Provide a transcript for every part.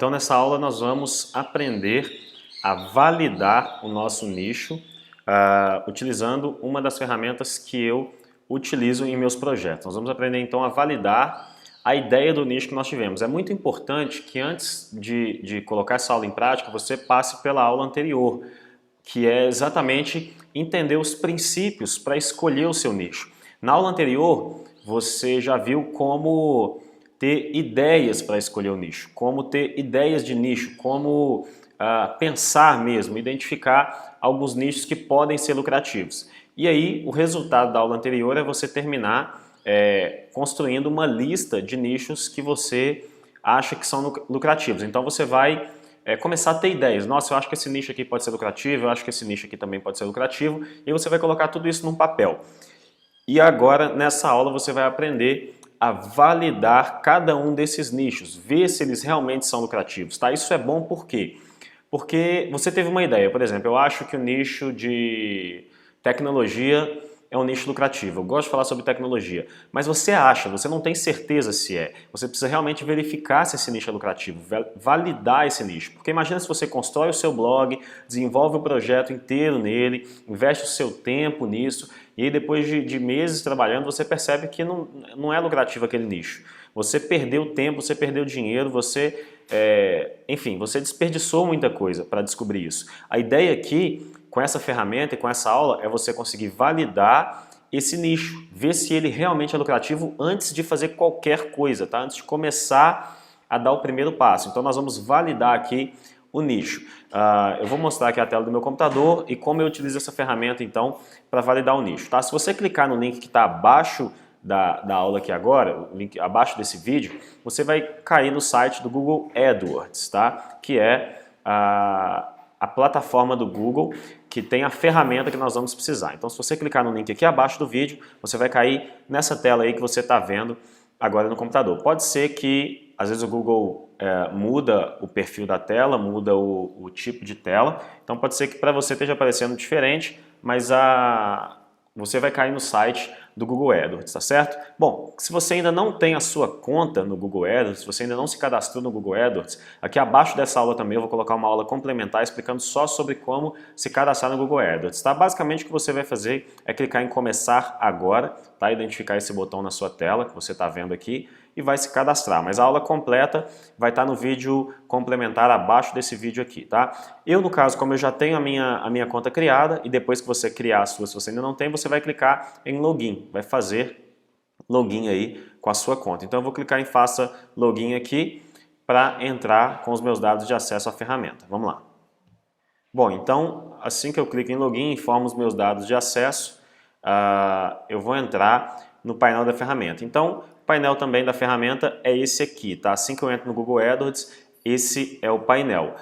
Então nessa aula nós vamos aprender a validar o nosso nicho utilizando uma das ferramentas que eu utilizo em meus projetos. Nós vamos aprender então a validar a ideia do nicho que nós tivemos. É muito importante que antes de colocar essa aula em prática, você passe pela aula anterior, que é exatamente entender os princípios para escolher o seu nicho. Na aula anterior, você já viu como ter ideias para escolher o nicho, como ter ideias de nicho, como pensar mesmo, identificar alguns nichos que podem ser lucrativos. E aí, o resultado da aula anterior é você terminar construindo uma lista de nichos que você acha que são lucrativos. Então você vai começar a ter ideias. Nossa, eu acho que esse nicho aqui pode ser lucrativo, eu acho que esse nicho aqui também pode ser lucrativo, e você vai colocar tudo isso num papel. E agora, nessa aula, você vai aprender a validar cada um desses nichos, ver se eles realmente são lucrativos, tá? Isso é bom por quê? Porque você teve uma ideia, por exemplo, eu acho que o nicho de tecnologia é um nicho lucrativo, eu gosto de falar sobre tecnologia, mas você acha, você não tem certeza se é, você precisa realmente verificar se esse nicho é lucrativo, validar esse nicho, porque imagina se você constrói o seu blog, desenvolve o projeto inteiro nele, investe o seu tempo nisso, e aí depois de meses trabalhando você percebe que não é lucrativo aquele nicho. Você perdeu tempo, você perdeu dinheiro, você, enfim, você desperdiçou muita coisa para descobrir isso. A ideia aqui, com essa ferramenta e com essa aula, é você conseguir validar esse nicho, ver se ele realmente é lucrativo antes de fazer qualquer coisa, tá? Antes de começar a dar o primeiro passo. Então nós vamos validar aqui o nicho. Eu vou mostrar aqui a tela do meu computador e como eu utilizo essa ferramenta então para validar o nicho. Tá? Se você clicar no link que está abaixo da aula aqui agora, o link abaixo desse vídeo, você vai cair no site do Google AdWords, tá? Que é a plataforma do Google que tem a ferramenta que nós vamos precisar. Então se você clicar no link aqui abaixo do vídeo, você vai cair nessa tela aí que você está vendo agora no computador. Pode ser que às vezes o Google muda o perfil da tela, muda o tipo de tela, então pode ser que para você esteja aparecendo diferente, mas você vai cair no site do Google AdWords, tá certo? Bom, se você ainda não tem a sua conta no Google AdWords, se você ainda não se cadastrou no Google AdWords, aqui abaixo dessa aula também eu vou colocar uma aula complementar explicando só sobre como se cadastrar no Google AdWords, tá? Basicamente o que você vai fazer é clicar em começar agora, tá? Identificar esse botão na sua tela que você está vendo aqui e vai se cadastrar, mas a aula completa vai estar no vídeo complementar abaixo desse vídeo aqui, tá? Eu, no caso, como eu já tenho a minha conta criada, e depois que você criar a sua, se você ainda não tem, você vai clicar em login, vai fazer login aí com a sua conta. Então eu vou clicar em faça login aqui para entrar com os meus dados de acesso à ferramenta. Vamos lá. Bom, então assim que eu clico em login, informo os meus dados de acesso, eu vou entrar no painel da ferramenta. Então, o painel também da ferramenta é esse aqui, tá? Assim que eu entro no Google AdWords, esse é o painel.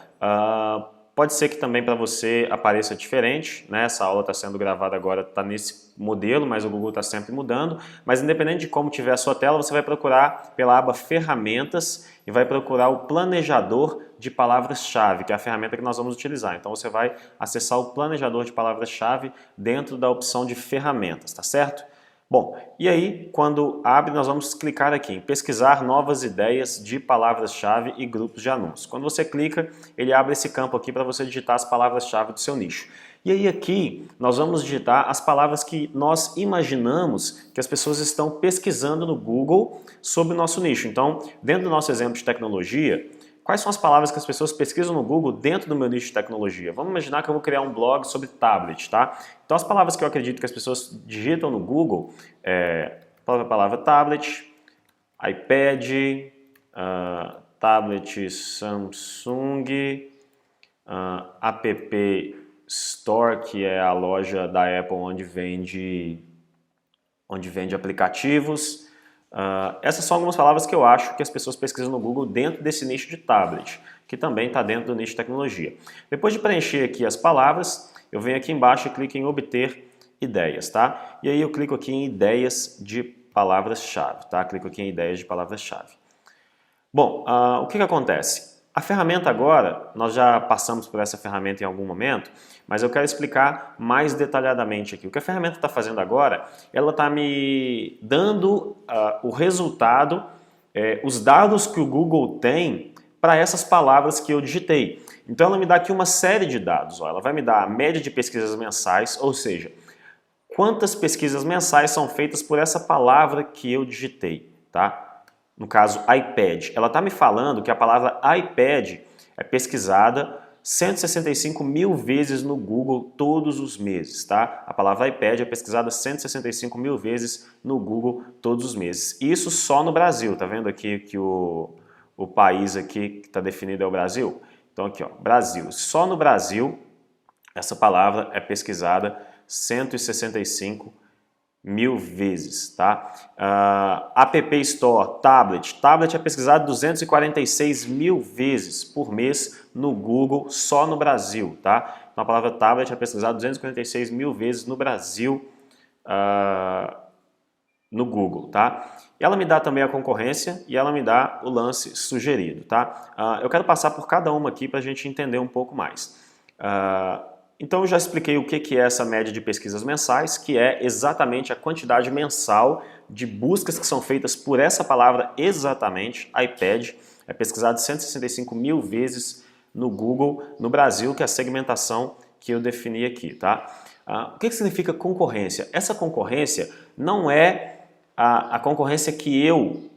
Pode ser que também para você apareça diferente, né? Essa aula está sendo gravada agora, está nesse modelo, mas o Google está sempre mudando. Mas independente de como tiver a sua tela, você vai procurar pela aba Ferramentas e vai procurar o planejador de palavras-chave, que é a ferramenta que nós vamos utilizar. Então você vai acessar o planejador de palavras-chave dentro da opção de ferramentas, tá certo? Bom, e aí quando abre nós vamos clicar aqui em pesquisar novas ideias de palavras-chave e grupos de anúncios. Quando você clica, ele abre esse campo aqui para você digitar as palavras-chave do seu nicho. E aí aqui nós vamos digitar as palavras que nós imaginamos que as pessoas estão pesquisando no Google sobre o nosso nicho. Então, dentro do nosso exemplo de tecnologia, quais são as palavras que as pessoas pesquisam no Google dentro do meu nicho de tecnologia? Vamos imaginar que eu vou criar um blog sobre tablet, tá? Então as palavras que eu acredito que as pessoas digitam no Google a palavra tablet, iPad, tablet Samsung, App Store, que é a loja da Apple onde vende aplicativos. Essas são algumas palavras que eu acho que as pessoas pesquisam no Google dentro desse nicho de tablet, que também está dentro do nicho de tecnologia. Depois de preencher aqui as palavras, eu venho aqui embaixo e clico em obter ideias, tá? E aí eu clico aqui em ideias de palavras-chave, tá? Clico aqui em ideias de palavras-chave. Bom, o que acontece? A ferramenta agora, nós já passamos por essa ferramenta em algum momento, mas eu quero explicar mais detalhadamente aqui. O que a ferramenta está fazendo agora, ela está me dando o resultado, os dados que o Google tem para essas palavras que eu digitei. Então ela me dá aqui uma série de dados. Ó. Ela vai me dar a média de pesquisas mensais, ou seja, quantas pesquisas mensais são feitas por essa palavra que eu digitei, tá? No caso, iPad. Ela está me falando que a palavra iPad é pesquisada 165 mil vezes no Google todos os meses, tá? A palavra iPad é pesquisada 165 mil vezes no Google todos os meses. Isso só no Brasil, tá vendo aqui que o país aqui que está definido é o Brasil? Então aqui, ó, Brasil. Só no Brasil essa palavra é pesquisada 165 mil vezes, tá? App Store, tablet. Tablet é pesquisado 246 mil vezes por mês no Google, só no Brasil, tá? Então a palavra tablet é pesquisada 246 mil vezes no Brasil, no Google, tá? Ela me dá também a concorrência e ela me dá o lance sugerido, tá? Eu quero passar por cada uma aqui para a gente entender um pouco mais. Então eu já expliquei o que é essa média de pesquisas mensais, que é exatamente a quantidade mensal de buscas que são feitas por essa palavra exatamente, iPad, é pesquisado 165 mil vezes no Google, no Brasil, que é a segmentação que eu defini aqui, tá? O que significa concorrência? Essa concorrência não é a concorrência que eu,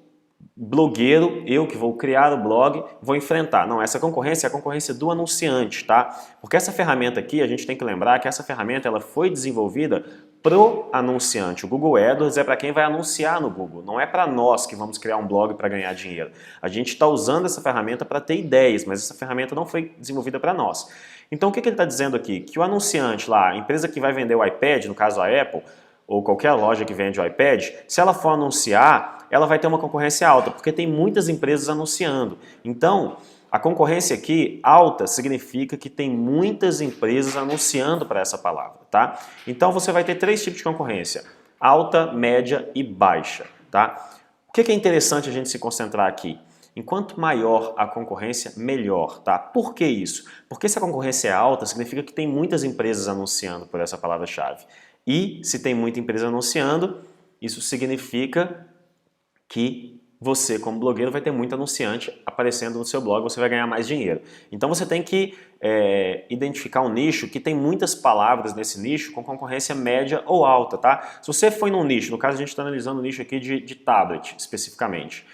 blogueiro, eu que vou criar o blog, vou enfrentar. Não, essa concorrência é a concorrência do anunciante, tá? Porque essa ferramenta aqui, a gente tem que lembrar que essa ferramenta ela foi desenvolvida pro anunciante. O Google AdWords é para quem vai anunciar no Google, não é para nós que vamos criar um blog para ganhar dinheiro. A gente está usando essa ferramenta para ter ideias, mas essa ferramenta não foi desenvolvida para nós. Então o que ele está dizendo aqui? Que o anunciante lá, a empresa que vai vender o iPad, no caso a Apple, ou qualquer loja que vende o iPad, se ela for anunciar, ela vai ter uma concorrência alta, porque tem muitas empresas anunciando. Então, a concorrência aqui, alta, significa que tem muitas empresas anunciando para essa palavra, tá? Então, você vai ter três tipos de concorrência, alta, média e baixa, tá? O que é interessante a gente se concentrar aqui? Enquanto maior a concorrência, melhor, tá? Por que isso? Porque se a concorrência é alta, significa que tem muitas empresas anunciando por essa palavra-chave. E se tem muita empresa anunciando, isso significa que você, como blogueiro, vai ter muito anunciante aparecendo no seu blog, você vai ganhar mais dinheiro. Então você tem que identificar um nicho que tem muitas palavras nesse nicho com concorrência média ou alta, tá? Se você foi num nicho, no caso a gente está analisando o nicho aqui de tablet, especificamente.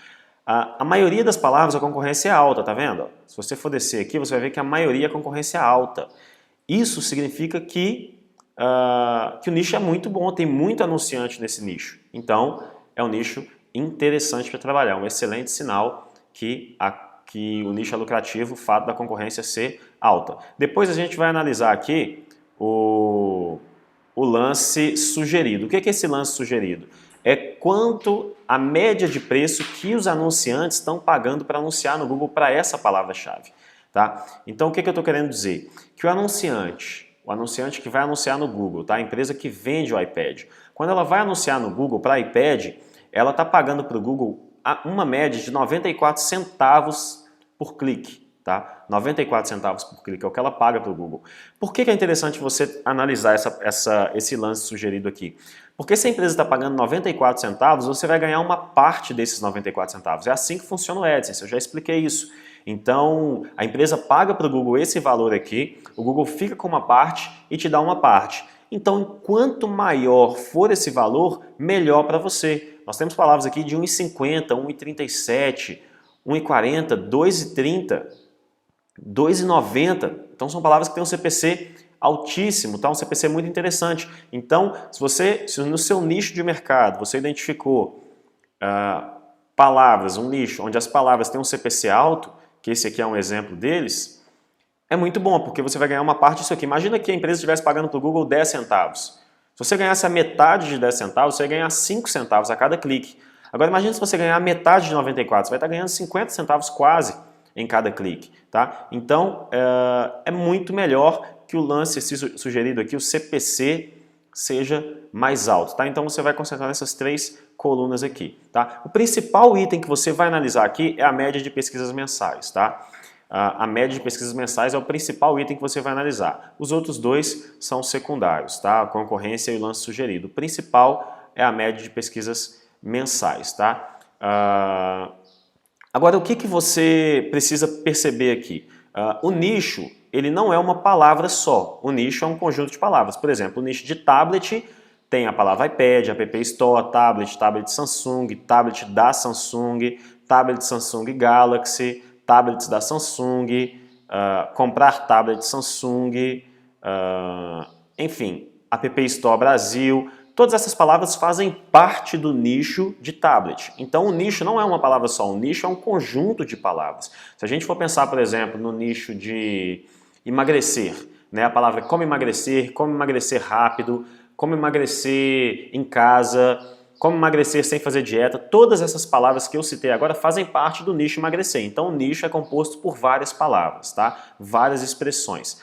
A maioria das palavras a concorrência é alta, tá vendo? Se você for descer aqui, você vai ver que a maioria a concorrência é alta. Isso significa que o nicho é muito bom, tem muito anunciante nesse nicho. Então, é um nicho interessante para trabalhar, um excelente sinal que o nicho é lucrativo, o fato da concorrência ser alta. Depois a gente vai analisar aqui o lance sugerido. O que é esse lance sugerido? É quanto a média de preço que os anunciantes estão pagando para anunciar no Google para essa palavra-chave. Tá? Então o que eu estou querendo dizer? Que o anunciante que vai anunciar no Google, tá? A empresa que vende o iPad, quando ela vai anunciar no Google para iPad, ela está pagando para o Google uma média de 94 centavos por clique. Tá? 94 centavos por clique é o que ela paga para o Google. Por que é interessante você analisar esse lance sugerido aqui? Porque se a empresa está pagando 94 centavos, você vai ganhar uma parte desses 94 centavos. É assim que funciona o AdSense, eu já expliquei isso. Então, a empresa paga para o Google esse valor aqui, o Google fica com uma parte e te dá uma parte. Então, quanto maior for esse valor, melhor para você. Nós temos palavras aqui de 1,50, 1,37, 1,40, 2,30, 2,90. Então, são palavras que têm um CPC altíssimo, tá? Um CPC muito interessante. Então, se no seu nicho de mercado você identificou palavras, um nicho onde as palavras têm um CPC alto, que esse aqui é um exemplo deles, é muito bom, porque você vai ganhar uma parte disso aqui. Imagina que a empresa estivesse pagando para o Google 10 centavos. Se você ganhasse a metade de 10 centavos, você ia ganhar 5 centavos a cada clique. Agora imagine se você ganhar a metade de 94, você vai estar ganhando 50 centavos quase em cada clique. Tá? Então, é muito melhor que o lance sugerido aqui, o CPC, seja mais alto. Tá? Então você vai concentrar nessas três colunas aqui. Tá? O principal item que você vai analisar aqui é a média de pesquisas mensais. Tá? A média de pesquisas mensais é o principal item que você vai analisar. Os outros dois são secundários, tá? A concorrência e o lance sugerido. O principal é a média de pesquisas mensais. Tá? Agora, o que você precisa perceber aqui? O nicho, ele não é uma palavra só. O nicho é um conjunto de palavras. Por exemplo, o nicho de tablet tem a palavra iPad, App Store, tablet Samsung, tablet da Samsung, tablet Samsung Galaxy, tablets da Samsung, comprar tablet Samsung, enfim, App Store Brasil. Todas essas palavras fazem parte do nicho de tablet. Então o nicho não é uma palavra só, o nicho é um conjunto de palavras. Se a gente for pensar, por exemplo, no nicho de emagrecer, né? A palavra como emagrecer rápido, como emagrecer em casa, como emagrecer sem fazer dieta, todas essas palavras que eu citei agora fazem parte do nicho emagrecer. Então o nicho é composto por várias palavras, tá? Várias expressões.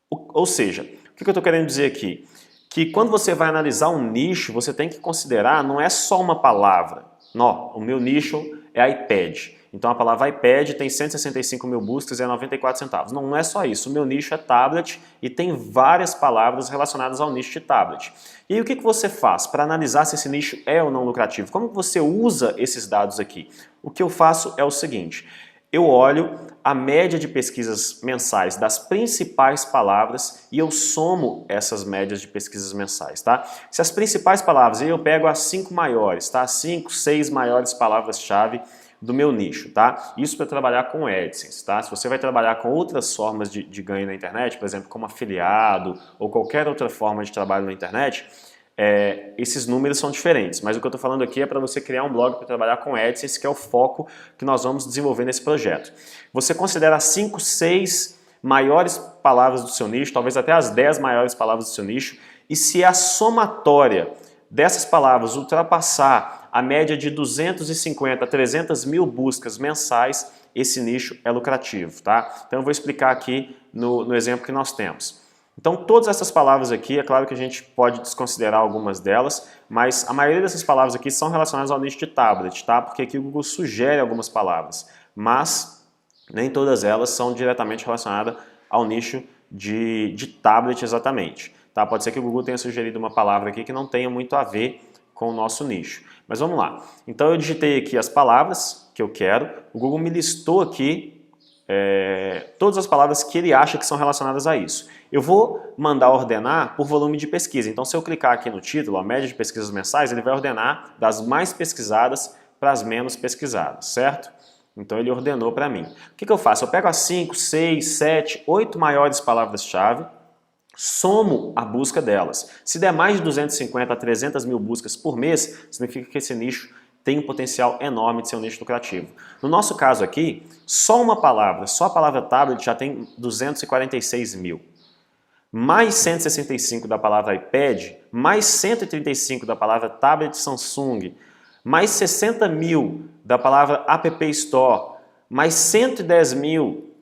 Ou seja, o que eu estou querendo dizer aqui? Que quando você vai analisar um nicho, você tem que considerar, não é só uma palavra. Não, o meu nicho é iPad. Então a palavra iPad tem 165 mil buscas e é 94 centavos. Não é só isso, o meu nicho é tablet e tem várias palavras relacionadas ao nicho de tablet. E aí, o que você faz para analisar se esse nicho é ou não lucrativo? Como você usa esses dados aqui? O que eu faço é o seguinte, eu olho a média de pesquisas mensais das principais palavras e eu somo essas médias de pesquisas mensais, tá? Se as principais palavras, eu pego as 5 maiores, tá? 5, 6 maiores palavras-chave do meu nicho, tá? Isso para trabalhar com AdSense, tá? Se você vai trabalhar com outras formas de ganho na internet, por exemplo, como afiliado ou qualquer outra forma de trabalho na internet, esses números são diferentes, mas o que eu estou falando aqui é para você criar um blog para trabalhar com AdSense, que é o foco que nós vamos desenvolver nesse projeto. Você considera as 5, 6 maiores palavras do seu nicho, talvez até as 10 maiores palavras do seu nicho, e se a somatória dessas palavras ultrapassar a média de 250 a 300 mil buscas mensais, esse nicho é lucrativo, tá? Então eu vou explicar aqui no exemplo que nós temos. Então todas essas palavras aqui, é claro que a gente pode desconsiderar algumas delas, mas a maioria dessas palavras aqui são relacionadas ao nicho de tablet, tá? Porque aqui o Google sugere algumas palavras, mas nem todas elas são diretamente relacionadas ao nicho de tablet exatamente. Tá? Pode ser que o Google tenha sugerido uma palavra aqui que não tenha muito a ver com o nosso nicho. Mas vamos lá. Então eu digitei aqui as palavras que eu quero, o Google me listou aqui todas as palavras que ele acha que são relacionadas a isso. Eu vou mandar ordenar por volume de pesquisa. Então se eu clicar aqui no título, a média de pesquisas mensais, ele vai ordenar das mais pesquisadas para as menos pesquisadas, certo? Então ele ordenou para mim. O que eu faço? Eu pego as 5, 6, 7, 8 maiores palavras-chave, somo a busca delas. Se der mais de 250 a 300 mil buscas por mês, significa que esse nicho tem um potencial enorme de ser um nicho lucrativo. No nosso caso aqui, só uma palavra, só a palavra tablet já tem 246 mil. Mais 165 da palavra iPad, mais 135 da palavra tablet Samsung, mais 60 mil da palavra App Store, mais 110 mil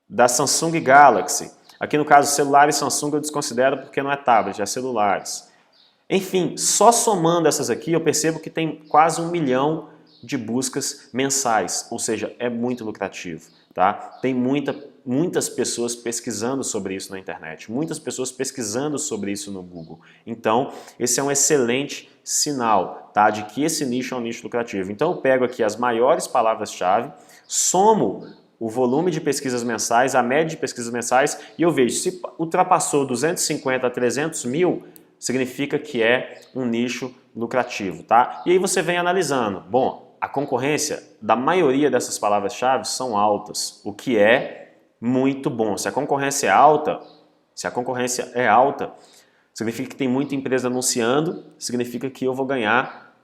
da Samsung Galaxy. Aqui no caso, celulares Samsung eu desconsidero porque não é tablet, é celulares. Enfim, só somando essas aqui eu percebo que tem quase 1 milhão de buscas mensais, ou seja, é muito lucrativo. Tá? Tem muitas pessoas pesquisando sobre isso na internet, muitas pessoas pesquisando sobre isso no Google. Então, esse é um excelente sinal, tá? De que esse nicho é um nicho lucrativo. Então, eu pego aqui as maiores palavras-chave, somo o volume de pesquisas mensais, a média de pesquisas mensais, e eu vejo se ultrapassou 250 a 300 mil, significa que é um nicho lucrativo, tá? E aí você vem analisando. Bom, a concorrência da maioria dessas palavras-chave são altas, o que é muito bom. Se a concorrência é alta, significa que tem muita empresa anunciando, significa que eu vou ganhar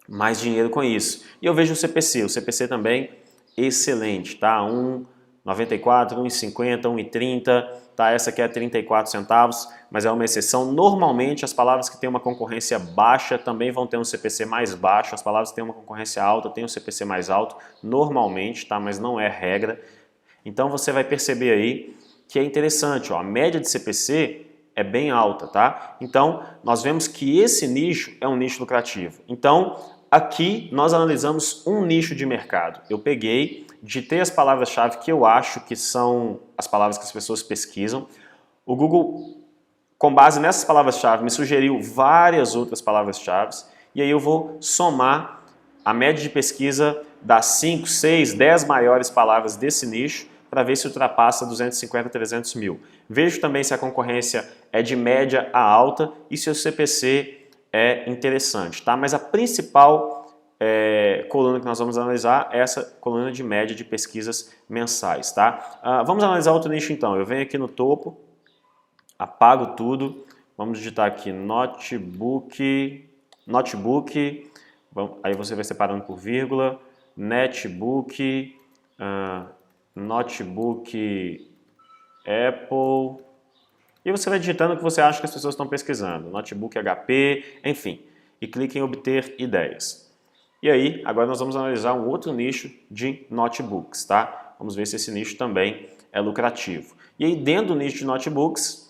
mais dinheiro com isso. E eu vejo o CPC também excelente, tá? 1,94, 1,50, 1,30, tá? Essa aqui é 34 centavos, mas é uma exceção. Normalmente as palavras que têm uma concorrência baixa também vão ter um CPC mais baixo, as palavras que têm uma concorrência alta têm um CPC mais alto, normalmente, tá? Mas não é regra. Então você vai perceber aí que é interessante, ó, a média de CPC é bem alta, tá? Então nós vemos que esse nicho é um nicho lucrativo. Então aqui nós analisamos um nicho de mercado. Eu peguei, digitei as palavras-chave que eu acho que são as palavras que as pessoas pesquisam. O Google, com base nessas palavras-chave, me sugeriu várias outras palavras-chave e aí eu vou somar a média de pesquisa das 5, 6, 10 maiores palavras desse nicho para ver se ultrapassa 250, 300 mil. Vejo também se a concorrência é de média a alta e se o CPC é interessante, tá? Mas a principal coluna que nós vamos analisar é essa coluna de média de pesquisas mensais, tá? Vamos analisar outro nicho então. Eu venho aqui no topo, apago tudo, vamos digitar aqui notebook, aí você vai separando por vírgula, netbook, notebook Apple, e você vai digitando o que você acha que as pessoas estão pesquisando, notebook HP, enfim, e clique em obter ideias. E aí, agora nós vamos analisar um outro nicho de notebooks, tá? Vamos ver se esse nicho também é lucrativo. E aí, dentro do nicho de notebooks,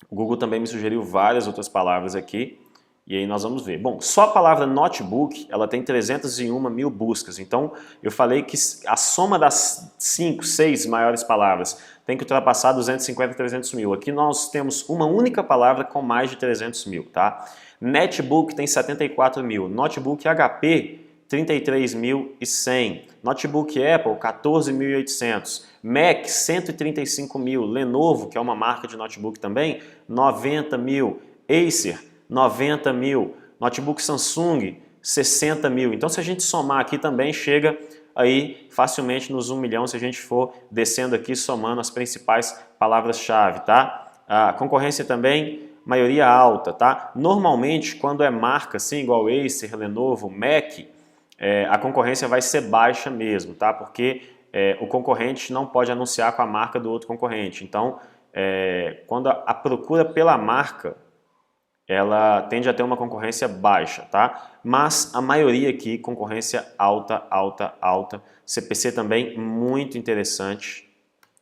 o Google também me sugeriu várias outras palavras aqui, e aí nós vamos ver. Bom, só a palavra notebook, ela tem 301 mil buscas, então eu falei que a soma das 5, 6 maiores palavras tem que ultrapassar 250, 300 mil. Aqui nós temos uma única palavra com mais de 300 mil, tá? Netbook tem 74 mil, notebook HP 33.100, notebook Apple 14.800, Mac 135 mil, Lenovo, que é uma marca de notebook também, 90 mil, Acer 90 mil, notebook Samsung 60 mil. Então se a gente somar aqui também chega aí facilmente nos 1 milhão se a gente for descendo aqui somando as principais palavras-chave, tá? A concorrência também, maioria alta, tá? Normalmente quando é marca assim, igual Acer, Lenovo, Mac, a concorrência vai ser baixa mesmo, tá? Porque o concorrente não pode anunciar com a marca do outro concorrente. Então, quando a procura pela marca, ela tende a ter uma concorrência baixa, tá? Mas a maioria aqui, concorrência alta, alta, alta. CPC também muito interessante.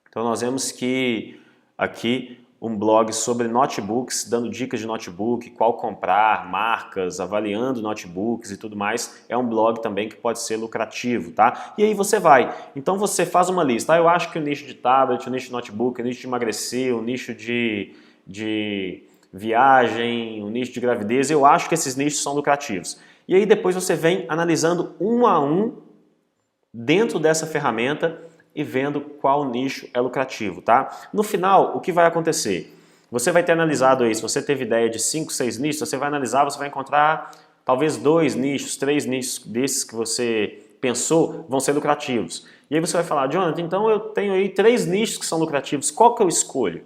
Então nós vemos que aqui um blog sobre notebooks, dando dicas de notebook, qual comprar, marcas, avaliando notebooks e tudo mais. É um blog também que pode ser lucrativo, tá? E aí você vai. Então você faz uma lista. Eu acho que o nicho de tablet, o nicho de notebook, o nicho de emagrecer, o nicho de viagem, o nicho de gravidez, eu acho que esses nichos são lucrativos. E aí depois você vem analisando um a um dentro dessa ferramenta e vendo qual nicho é lucrativo, tá? No final, o que vai acontecer? Você vai ter analisado aí, se você teve ideia de 5, 6 nichos, você vai analisar, você vai encontrar talvez 2 nichos, 3 nichos desses que você pensou vão ser lucrativos. E aí você vai falar, Jonathan, então eu tenho aí 3 nichos que são lucrativos, qual que eu escolho?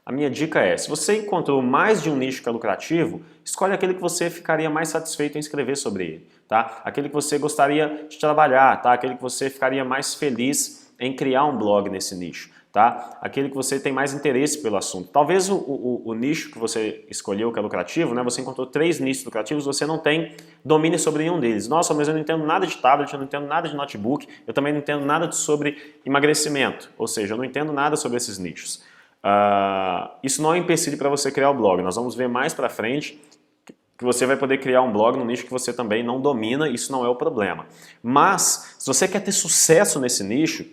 A minha dica é, se você encontrou mais de um nicho que é lucrativo, escolhe aquele que você ficaria mais satisfeito em escrever sobre ele, tá? Aquele que você gostaria de trabalhar, tá? Aquele que você ficaria mais feliz em criar um blog nesse nicho, tá? Aquele que você tem mais interesse pelo assunto. Talvez o nicho que você escolheu que é lucrativo, né? Você encontrou 3 nichos lucrativos, você não tem domínio sobre nenhum deles. Nossa, mas eu não entendo nada de tablet, eu não entendo nada de notebook, eu também não entendo nada sobre emagrecimento, ou seja, eu não entendo nada sobre esses nichos. Isso não é um empecilho para você criar o blog. Nós vamos ver mais para frente que você vai poder criar um blog no nicho que você também não domina, isso não é o problema. Mas, se você quer ter sucesso nesse nicho,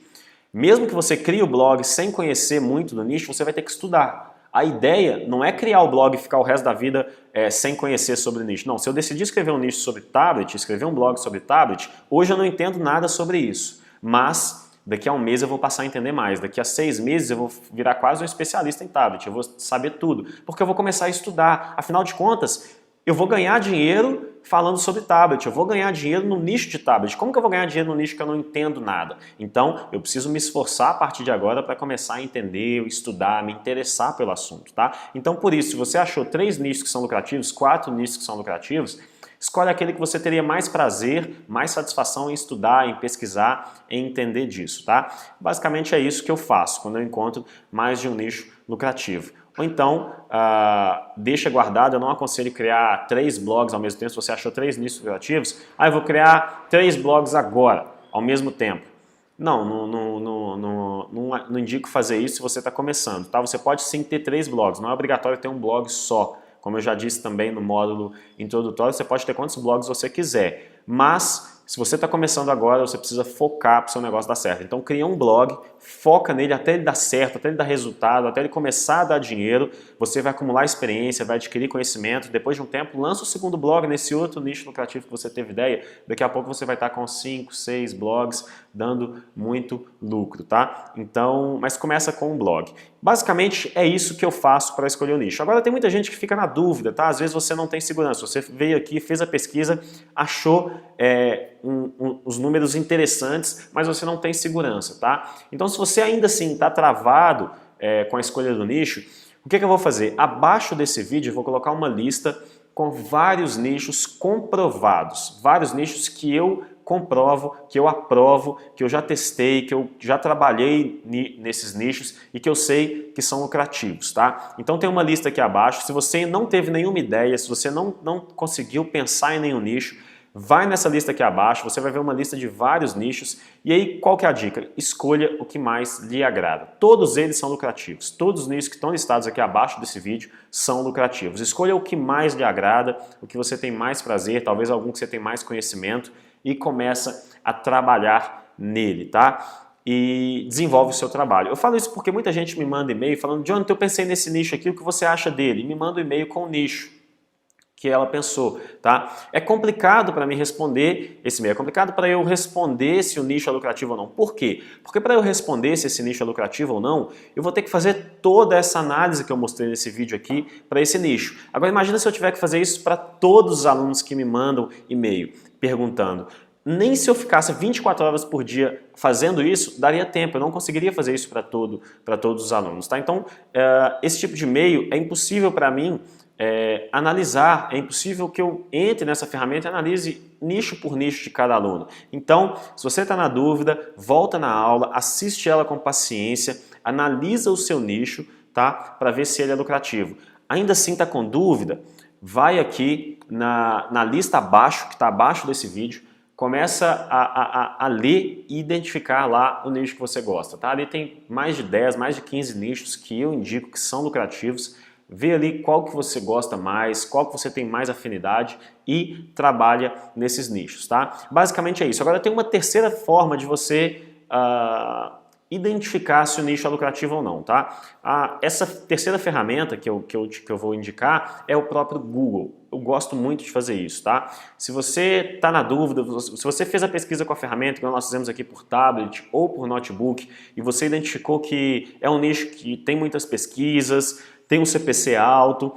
mesmo que você crie o blog sem conhecer muito do nicho, você vai ter que estudar. A ideia não é criar o blog e ficar o resto da vida sem conhecer sobre o nicho. Não, se eu decidir escrever um nicho sobre tablet, escrever um blog sobre tablet, hoje eu não entendo nada sobre isso. Mas daqui a um mês eu vou passar a entender mais. Daqui a 6 meses eu vou virar quase um especialista em tablet. Eu vou saber tudo. Porque eu vou começar a estudar. Afinal de contas, eu vou ganhar dinheiro falando sobre tablet. Eu vou ganhar dinheiro no nicho de tablet. Como que eu vou ganhar dinheiro no nicho que eu não entendo nada? Então, eu preciso me esforçar a partir de agora para começar a entender, estudar, me interessar pelo assunto, tá? Então, por isso, se você achou 3 nichos que são lucrativos, 4 nichos que são lucrativos, escolhe aquele que você teria mais prazer, mais satisfação em estudar, em pesquisar, em entender disso, tá? Basicamente é isso que eu faço quando eu encontro mais de um nicho lucrativo. Ou então, deixa guardado, eu não aconselho criar 3 blogs ao mesmo tempo, se você achou 3 nichos lucrativos, eu vou criar 3 blogs agora, ao mesmo tempo. Não indico fazer isso se você está começando, tá? Você pode sim ter 3 blogs, não é obrigatório ter um blog só. Como eu já disse também no módulo introdutório, você pode ter quantos blogs você quiser. Mas Se você está começando agora, você precisa focar para o seu negócio dar certo. Então cria um blog, foca nele até ele dar certo, até ele dar resultado, até ele começar a dar dinheiro. Você vai acumular experiência, vai adquirir conhecimento. Depois de um tempo, lança o segundo blog nesse outro nicho lucrativo que você teve ideia. Daqui a pouco você vai estar com 5, 6 blogs dando muito lucro, tá? Então, mas começa com um blog. Basicamente é isso que eu faço para escolher o nicho. Agora tem muita gente que fica na dúvida, tá? Às vezes você não tem segurança. Você veio aqui, fez a pesquisa, achou os números interessantes, mas você não tem segurança, tá? Então se você ainda assim está travado com a escolha do nicho, o que eu vou fazer? Abaixo desse vídeo eu vou colocar uma lista com vários nichos comprovados, vários nichos que eu comprovo, que eu aprovo, que eu já testei, que eu já trabalhei nesses nichos e que eu sei que são lucrativos, tá? Então tem uma lista aqui abaixo. Se você não teve nenhuma ideia, se você não conseguiu pensar em nenhum nicho, vai nessa lista aqui abaixo, você vai ver uma lista de vários nichos e aí qual que é a dica? Escolha o que mais lhe agrada. Todos eles são lucrativos, todos os nichos que estão listados aqui abaixo desse vídeo são lucrativos. Escolha o que mais lhe agrada, o que você tem mais prazer, talvez algum que você tem mais conhecimento e começa a trabalhar nele, tá? E desenvolve o seu trabalho. Eu falo isso porque muita gente me manda e-mail falando: Jonathan, eu pensei nesse nicho aqui, o que você acha dele? E me manda um e-mail com o nicho que ela pensou, tá? É complicado para mim responder esse e-mail, é complicado para eu responder se o nicho é lucrativo ou não. Por quê? Porque para eu responder se esse nicho é lucrativo ou não, eu vou ter que fazer toda essa análise que eu mostrei nesse vídeo aqui para esse nicho. Agora imagina se eu tiver que fazer isso para todos os alunos que me mandam e-mail perguntando. Nem se eu ficasse 24 horas por dia fazendo isso, daria tempo, eu não conseguiria fazer isso para todos os alunos, tá? Então, esse tipo de e-mail é impossível para mim analisar, é impossível que eu entre nessa ferramenta e analise nicho por nicho de cada aluno. Então, se você está na dúvida, volta na aula, assiste ela com paciência, analisa o seu nicho, tá? Para ver se ele é lucrativo. Ainda assim está com dúvida, vai aqui na lista abaixo, que está abaixo desse vídeo, começa a ler e identificar lá o nicho que você gosta, tá? Ali tem mais de 10, mais de 15 nichos que eu indico que são lucrativos. Vê ali qual que você gosta mais, qual que você tem mais afinidade e trabalha nesses nichos, tá? Basicamente é isso. Agora tem uma terceira forma de você identificar se o nicho é lucrativo ou não, tá? Essa terceira ferramenta que eu vou indicar é o próprio Google. Eu gosto muito de fazer isso, tá? Se você está na dúvida, se você fez a pesquisa com a ferramenta, que nós fizemos aqui por tablet ou por notebook, e você identificou que é um nicho que tem muitas pesquisas, tem um CPC alto,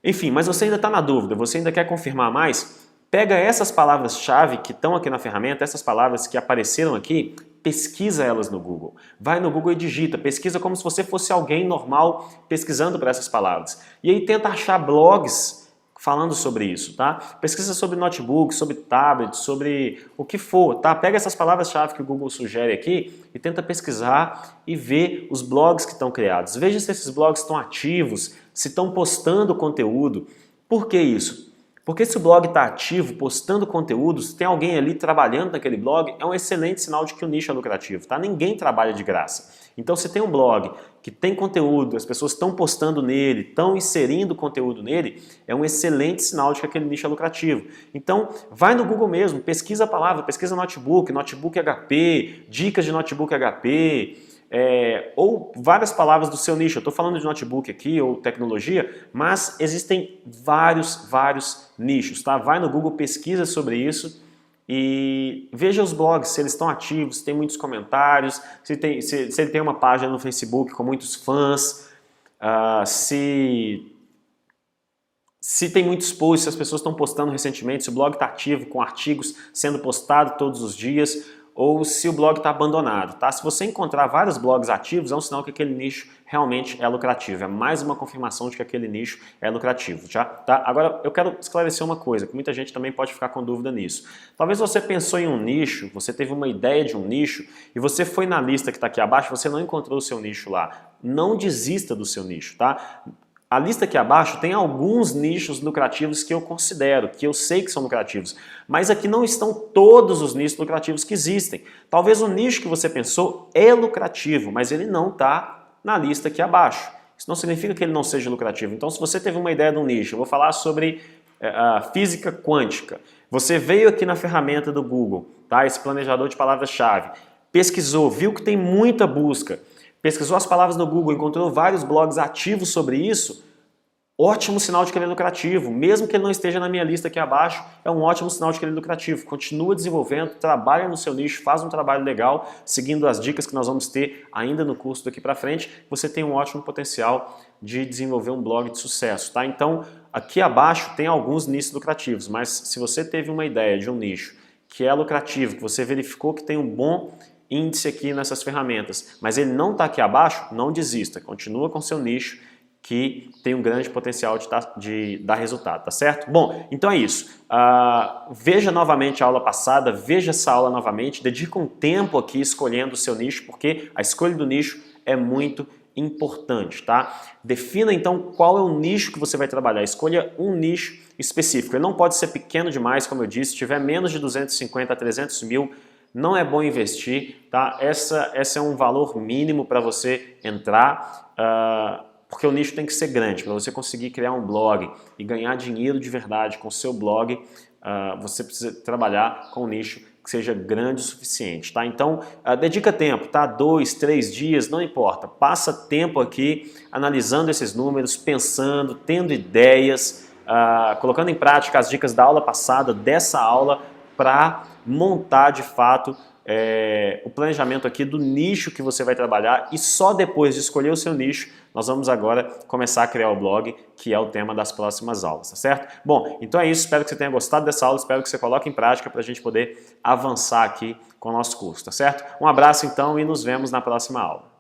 enfim, mas você ainda está na dúvida, você ainda quer confirmar mais, pega essas palavras-chave que estão aqui na ferramenta, essas palavras que apareceram aqui, pesquisa elas no Google. Vai no Google e digita, pesquisa como se você fosse alguém normal pesquisando por essas palavras. E aí tenta achar blogs falando sobre isso, tá? Pesquisa sobre notebook, sobre tablet, sobre o que for, tá? Pega essas palavras-chave que o Google sugere aqui e tenta pesquisar e ver os blogs que estão criados. Veja se esses blogs estão ativos, se estão postando conteúdo. Por que isso? Porque se o blog está ativo, postando conteúdo, se tem alguém ali trabalhando naquele blog, é um excelente sinal de que o nicho é lucrativo, tá? Ninguém trabalha de graça. Então, se tem um blog que tem conteúdo, as pessoas estão postando nele, estão inserindo conteúdo nele, é um excelente sinal de que aquele nicho é lucrativo. Então, vai no Google mesmo, pesquisa a palavra, pesquisa notebook, notebook HP, dicas de notebook HP, ou várias palavras do seu nicho. Eu estou falando de notebook aqui ou tecnologia, mas existem vários nichos, tá? Vai no Google, pesquisa sobre isso e veja os blogs, se eles estão ativos, se tem muitos comentários, se ele tem uma página no Facebook com muitos fãs, se tem muitos posts, se as pessoas estão postando recentemente, se o blog está ativo com artigos sendo postados todos os dias, ou se o blog está abandonado, tá? Se você encontrar vários blogs ativos, é um sinal que aquele nicho realmente é lucrativo. É mais uma confirmação de que aquele nicho é lucrativo, tá? Agora, eu quero esclarecer uma coisa, que muita gente também pode ficar com dúvida nisso. Talvez você pensou em um nicho, você teve uma ideia de um nicho, e você foi na lista que está aqui abaixo, você não encontrou o seu nicho lá. Não desista do seu nicho, tá? A lista aqui abaixo tem alguns nichos lucrativos que eu considero, que eu sei que são lucrativos, mas aqui não estão todos os nichos lucrativos que existem. Talvez o nicho que você pensou é lucrativo, mas ele não está na lista aqui abaixo. Isso não significa que ele não seja lucrativo. Então, se você teve uma ideia de um nicho, eu vou falar sobre a física quântica. Você veio aqui na ferramenta do Google, tá? Esse planejador de palavras-chave, pesquisou, viu que tem muita busca, pesquisou as palavras no Google, encontrou vários blogs ativos sobre isso, ótimo sinal de que ele é lucrativo. Mesmo que ele não esteja na minha lista aqui abaixo, é um ótimo sinal de que ele é lucrativo. Continua desenvolvendo, trabalha no seu nicho, faz um trabalho legal, seguindo as dicas que nós vamos ter ainda no curso daqui para frente, você tem um ótimo potencial de desenvolver um blog de sucesso, tá? Então, aqui abaixo tem alguns nichos lucrativos, mas se você teve uma ideia de um nicho que é lucrativo, que você verificou que tem um bom índice aqui nessas ferramentas, mas ele não está aqui abaixo, não desista, continua com seu nicho, que tem um grande potencial de dar resultado, tá certo? Bom, então é isso. Veja novamente a aula passada, veja essa aula novamente, dedica um tempo aqui escolhendo o seu nicho, porque a escolha do nicho é muito importante, tá? Defina então qual é o nicho que você vai trabalhar, escolha um nicho específico. Ele não pode ser pequeno demais, como eu disse, se tiver menos de 250 a 300 mil, não é bom investir, tá? Esse é um valor mínimo para você entrar, porque o nicho tem que ser grande. Para você conseguir criar um blog e ganhar dinheiro de verdade com o seu blog, você precisa trabalhar com um nicho que seja grande o suficiente, tá? Então, dedica tempo, tá? 2, 3 dias, não importa. Passa tempo aqui analisando esses números, pensando, tendo ideias, colocando em prática as dicas da aula passada, dessa aula, para montar de fato o planejamento aqui do nicho que você vai trabalhar, e só depois de escolher o seu nicho, nós vamos agora começar a criar o blog, que é o tema das próximas aulas, tá certo? Bom, então é isso, espero que você tenha gostado dessa aula, espero que você coloque em prática para a gente poder avançar aqui com o nosso curso, tá certo? Um abraço então e nos vemos na próxima aula.